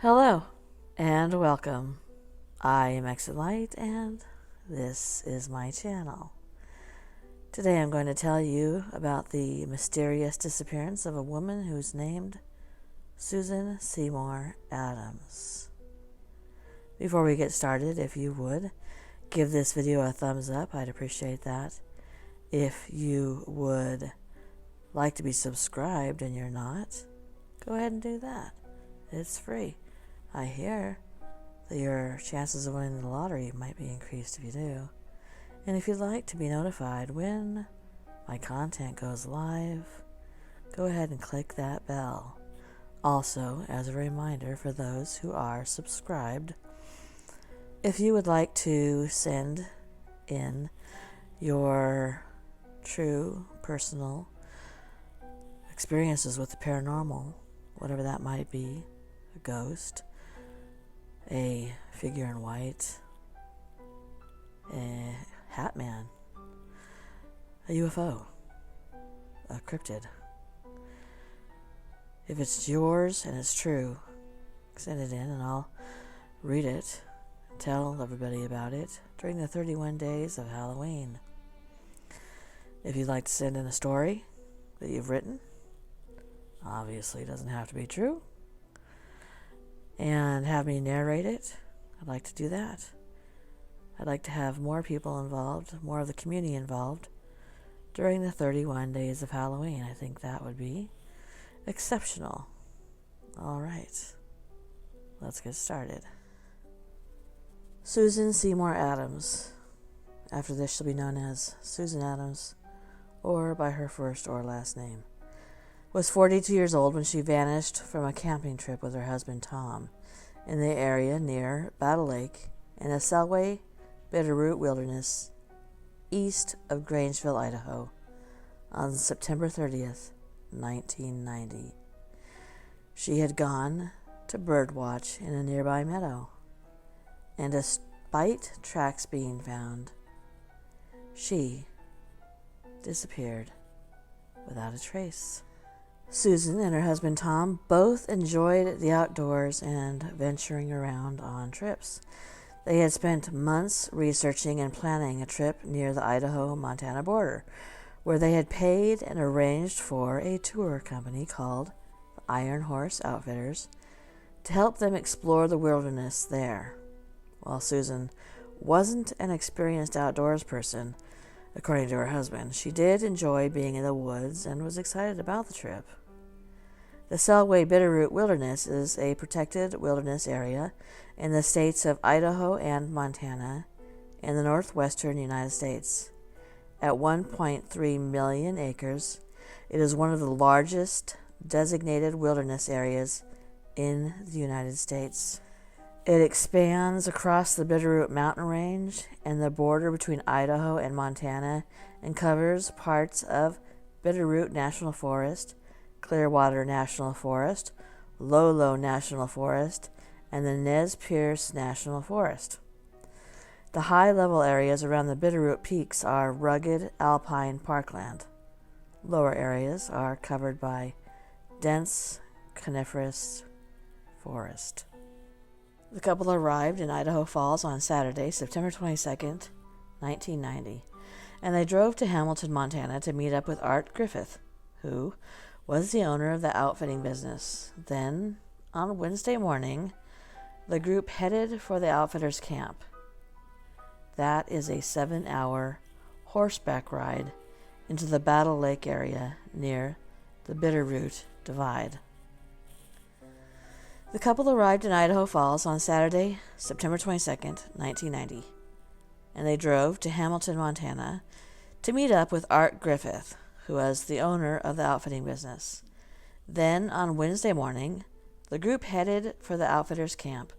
Hello and welcome. I am Exit Light and this is my channel. Today I'm going to tell you about the mysterious disappearance of a woman who's named Susan Seymour Adams. Before we get started, if you would, give this video a thumbs up. I'd appreciate that. If you would like to be subscribed and you're not, go ahead and do that. It's free. I hear that your chances of winning the lottery might be increased if you do. And if you'd like to be notified when my content goes live, go ahead and click that bell. Also, as a reminder for those who are subscribed, if you would like to send in your true personal experiences with the paranormal, whatever that might be, a ghost, a figure in white, a hat man, a UFO, a cryptid. If it's yours and it's true, send it in and I'll read it and tell everybody about it during the 31 days of Halloween. If you'd like to send in a story that you've written, obviously it doesn't have to be true, and have me narrate it, I'd like to do that. I'd like to have more people involved, more of the community involved during the 31 days of Halloween. I think that would be exceptional. All right, let's get started. Susan Seymour Adams. After this, she'll be known as Susan Adams, or by her first or last name, was 42 years old when she vanished from a camping trip with her husband Tom in the area near Battle Lake in the Selway, Bitterroot wilderness east of Grangeville, Idaho, on September 30th, 1990. She had gone to birdwatch in a nearby meadow, and despite tracks being found, she disappeared without a trace. Susan and her husband Tom both enjoyed the outdoors and venturing around on trips. They had spent months researching and planning a trip near the Idaho-Montana border, where they had paid and arranged for a tour company called the Iron Horse Outfitters to help them explore the wilderness there. While Susan wasn't an experienced outdoors person, according to her husband, she did enjoy being in the woods and was excited about the trip. The Selway Bitterroot Wilderness is a protected wilderness area in the states of Idaho and Montana in the northwestern United States. At 1.3 million acres, it is one of the largest designated wilderness areas in the United States. It expands across the Bitterroot mountain range and the border between Idaho and Montana and covers parts of Bitterroot National Forest, Clearwater National Forest, Lolo National Forest, and the Nez Perce National Forest. The high-level areas around the Bitterroot peaks are rugged alpine parkland. Lower areas are covered by dense coniferous forest. The couple arrived in Idaho Falls on Saturday, September 22nd, 1990, and they drove to Hamilton, Montana to meet up with Art Griffith, who was the owner of the outfitting business. Then, on Wednesday morning, the group headed for the outfitters' camp. That is a 7-hour horseback ride into the Battle Lake area near the Bitterroot Divide. The couple arrived in Idaho Falls on Saturday, September 22nd, 1990, and they drove to Hamilton, Montana to meet up with Art Griffith, who was the owner of the outfitting business. Then, on Wednesday morning, the group headed for the outfitters' camp,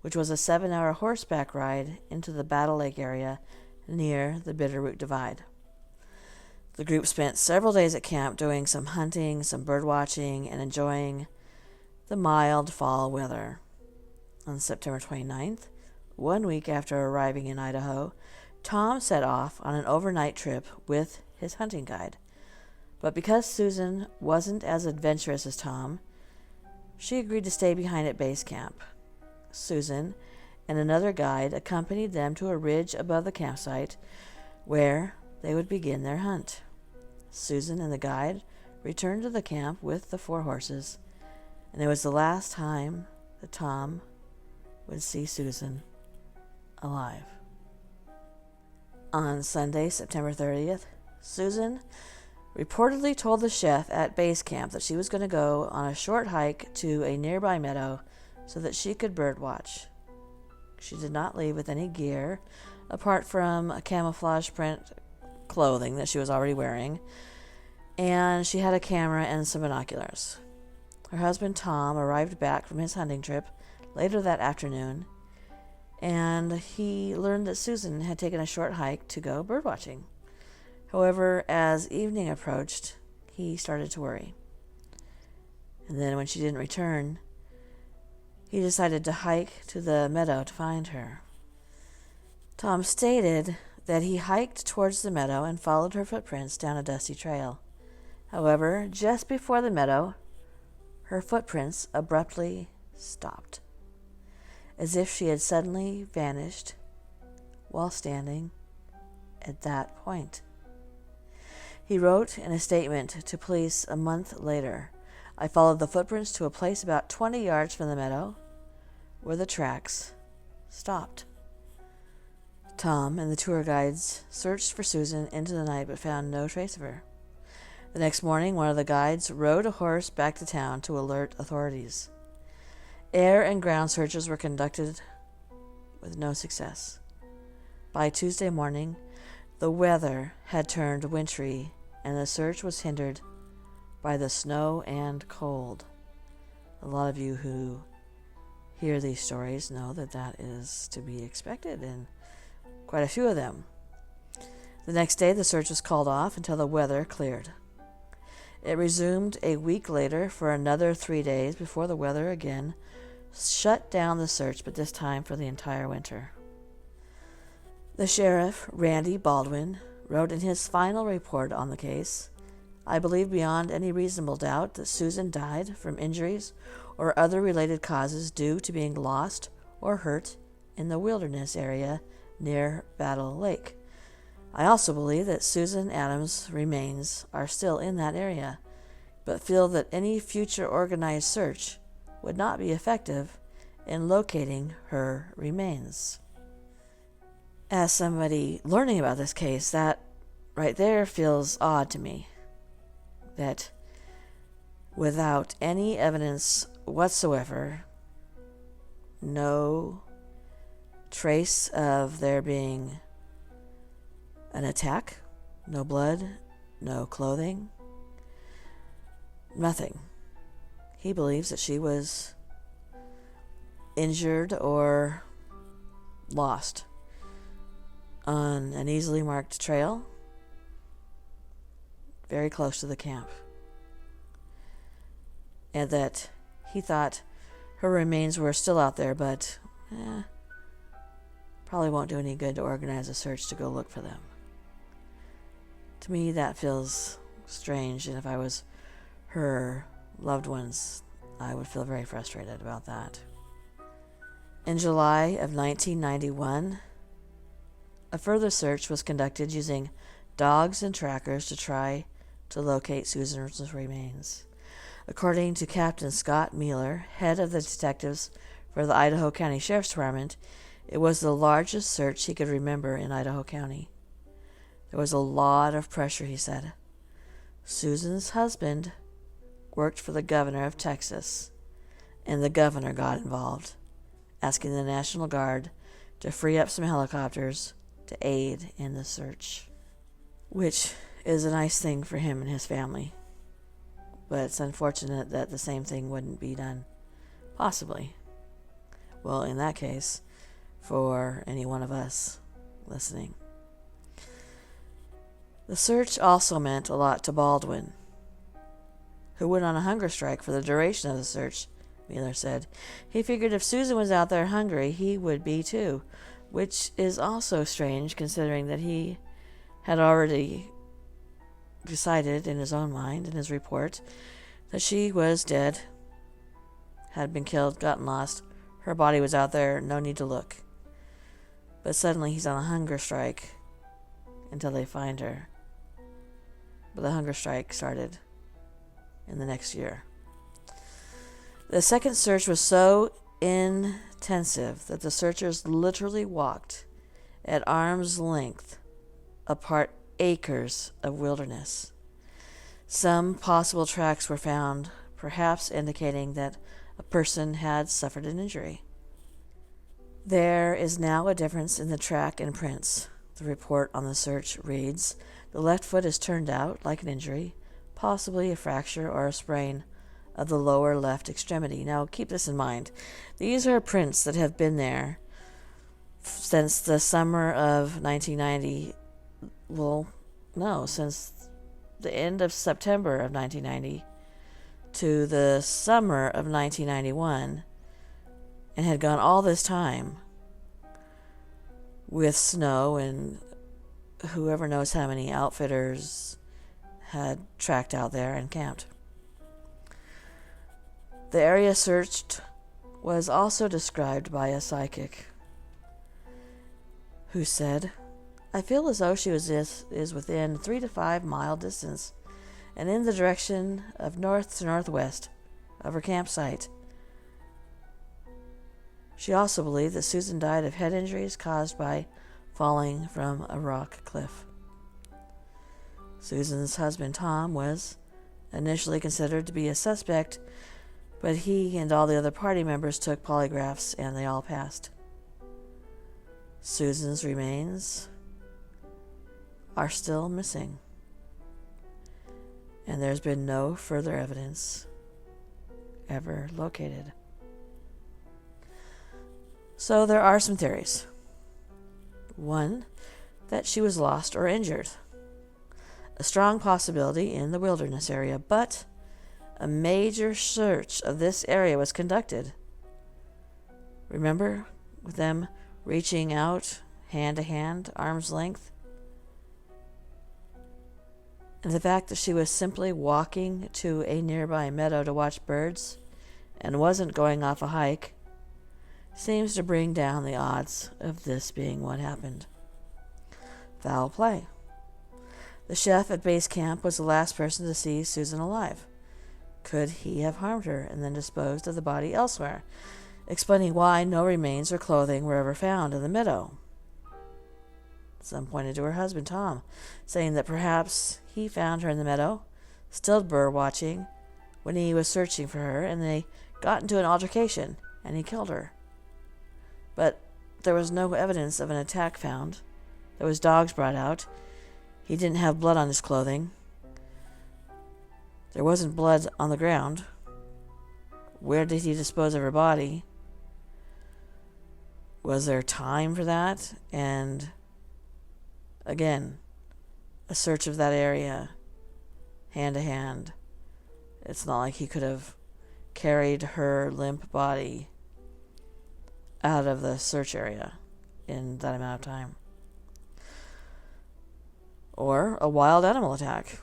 which was a 7-hour horseback ride into the Battle Lake area near the Bitterroot Divide. The group spent several days at camp doing some hunting, some bird watching, and enjoying the mild fall weather. On September 29th, 1 week after arriving in Idaho, Tom set off on an overnight trip with his hunting guide. But because Susan wasn't as adventurous as Tom, she agreed to stay behind at base camp. Susan and another guide accompanied them to a ridge above the campsite where they would begin their hunt. Susan and the guide returned to the camp with the 4 horses, and it was the last time that Tom would see Susan alive. On Sunday, September 30th, Susan reportedly told the chef at base camp that she was going to go on a short hike to a nearby meadow so that she could bird watch. She did not leave with any gear, apart from a camouflage print clothing that she was already wearing, and she had a camera and some binoculars. Her husband Tom arrived back from his hunting trip later that afternoon, and he learned that Susan had taken a short hike to go birdwatching. However, as evening approached, he started to worry. And then when she didn't return, he decided to hike to the meadow to find her. Tom stated that he hiked towards the meadow and followed her footprints down a dusty trail. However, just before the meadow, her footprints abruptly stopped, as if she had suddenly vanished while standing at that point. He wrote in a statement to police a month later, "I followed the footprints to a place about 20 yards from the meadow where the tracks stopped." Tom and the tour guides searched for Susan into the night but found no trace of her. The next morning, one of the guides rode a horse back to town to alert authorities. Air and ground searches were conducted with no success. By Tuesday morning, the weather had turned wintry, and the search was hindered by the snow and cold. A lot of you who hear these stories know that that is to be expected, and quite a few of them. The next day, the search was called off until the weather cleared. It resumed a week later for another 3 days before the weather again shut down the search, but this time for the entire winter. The sheriff, Randy Baldwin, wrote in his final report on the case, "I believe beyond any reasonable doubt that Susan died from injuries or other related causes due to being lost or hurt in the wilderness area near Battle Lake. I also believe that Susan Adams' remains are still in that area, but feel that any future organized search would not be effective in locating her remains." As somebody learning about this case, that right there feels odd to me. That without any evidence whatsoever, no trace of there being an attack, no blood, no clothing, nothing. He believes that she was injured or lost on an easily marked trail very close to the camp, and that he thought her remains were still out there, but probably won't do any good to organize a search to go look for them. To me, that feels strange, and if I was her loved ones, I would feel very frustrated about that. In July of 1991, a further search was conducted using dogs and trackers to try to locate Susan's remains. According to Captain Scott Mueller, head of the detectives for the Idaho County Sheriff's Department, it was the largest search he could remember in Idaho County. There was a lot of pressure, he said. Susan's husband worked for the governor of Texas, and the governor got involved, asking the National Guard to free up some helicopters to aid in the search, which is a nice thing for him and his family. But it's unfortunate that the same thing wouldn't be done, possibly, well, in that case, for any one of us listening. The search also meant a lot to Baldwin, who went on a hunger strike for the duration of the search, Mueller said. He figured if Susan was out there hungry, he would be too, which is also strange considering that he had already decided in his own mind, in his report, that she was dead, had been killed, gotten lost, Her body was out there, no need to look. But suddenly he's on a hunger strike until they find her. But the hunger strike started in the next year. The second search was so intensive that the searchers literally walked at arm's length apart acres of wilderness. Some possible tracks were found, perhaps indicating that a person had suffered an injury. There is now a difference in the track and prints. The report on the search reads, the left foot is turned out like an injury, possibly a fracture or a sprain of the lower left extremity. Now keep this in mind. These are prints that have been there since the summer of 1990. Well, no, since the end of September of 1990 to the summer of 1991, and had gone all this time with snow, and whoever knows how many outfitters had tracked out there and camped. The area searched was also described by a psychic who said, I feel as though she is within 3 to 5 mile distance and in the direction of north to northwest of her campsite. She also believed that Susan died of head injuries caused by falling from a rock cliff. Susan's husband, Tom, was initially considered to be a suspect, but he and all the other party members took polygraphs and they all passed. Susan's remains are still missing, and there's been no further evidence ever located. So there are some theories. One, that she was lost or injured. A strong possibility in the wilderness area, but a major search of this area was conducted. Remember, with them reaching out hand to hand, arm's length? And the fact that she was simply walking to a nearby meadow to watch birds and wasn't going off a hike seems to bring down the odds of this being what happened. Foul play. The chef at base camp was the last person to see Susan alive. Could he have harmed her and then disposed of the body elsewhere, explaining why no remains or clothing were ever found in the meadow? Some pointed to her husband, Tom, saying that perhaps he found her in the meadow, still bird watching, when he was searching for her, and they got into an altercation, and he killed her. But there was no evidence of an attack found. There was dogs brought out. He didn't have blood on his clothing. There wasn't blood on the ground. Where did he dispose of her body? Was there time for that? And again, a search of that area, hand to hand. It's not like he could have carried her limp body out of the search area in that amount of time. Or a wild animal attack.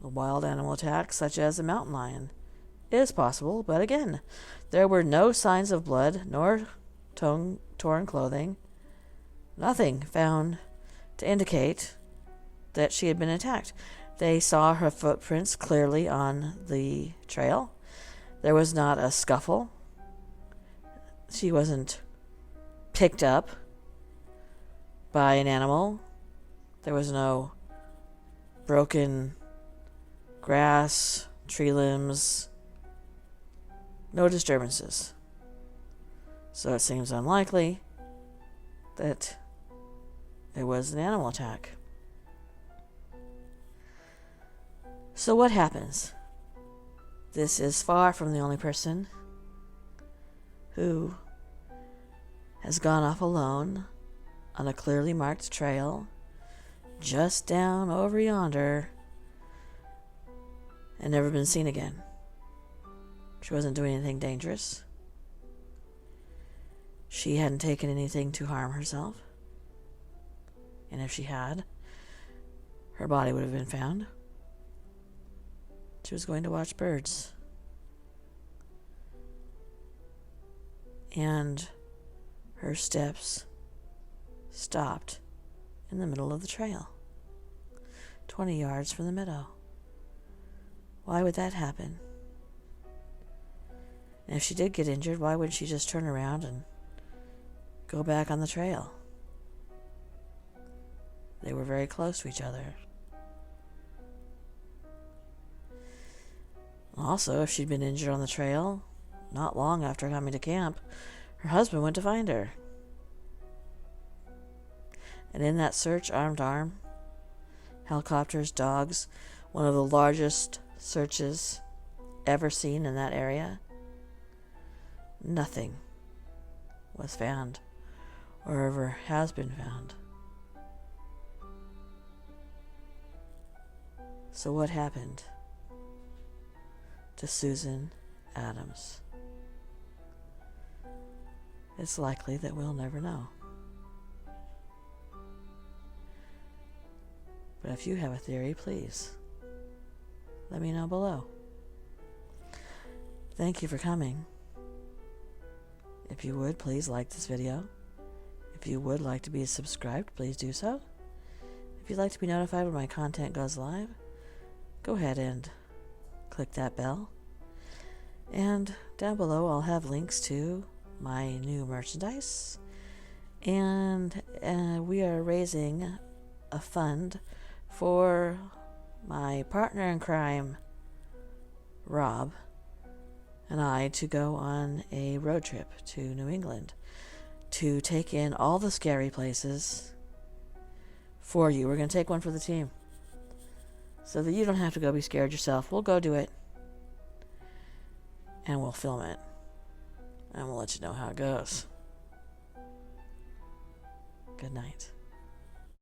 A wild animal attack, such as a mountain lion, is possible, but again, there were no signs of blood, nor torn clothing, nothing found to indicate that she had been attacked. They saw her footprints clearly on the trail. There was not a scuffle. She wasn't picked up by an animal. There was no broken grass, tree limbs, no disturbances. So it seems unlikely that it was an animal attack. So what happens? This is far from the only person who has gone off alone on a clearly marked trail just down over yonder and never been seen again. She wasn't doing anything dangerous. She hadn't taken anything to harm herself. And if she had, her body would have been found. She was going to watch birds. and her steps stopped in the middle of the trail, 20 yards from the meadow. Why would that happen? And if she did get injured, why wouldn't she just turn around and go back on the trail? They were very close to each other. Also, if she'd been injured on the trail, not long after coming to camp, her husband went to find her. And in that search, arm to arm, helicopters, dogs, one of the largest searches ever seen in that area, nothing was found or ever has been found. So what happened to Susan Adams? It's likely that we'll never know. But if you have a theory, please let me know below. Thank you for coming. If you would, please like this video. If you would like to be subscribed, please do so. If you'd like to be notified when my content goes live, go ahead and click that bell. And down below I'll have links to my new merchandise. And we are raising a fund for my partner in crime, Rob, and I to go on a road trip to New England to take in all the scary places for you. We're going to take one for the team so that you don't have to go be scared yourself. We'll go do it, and we'll film it, and we'll let you know how it goes. Good night.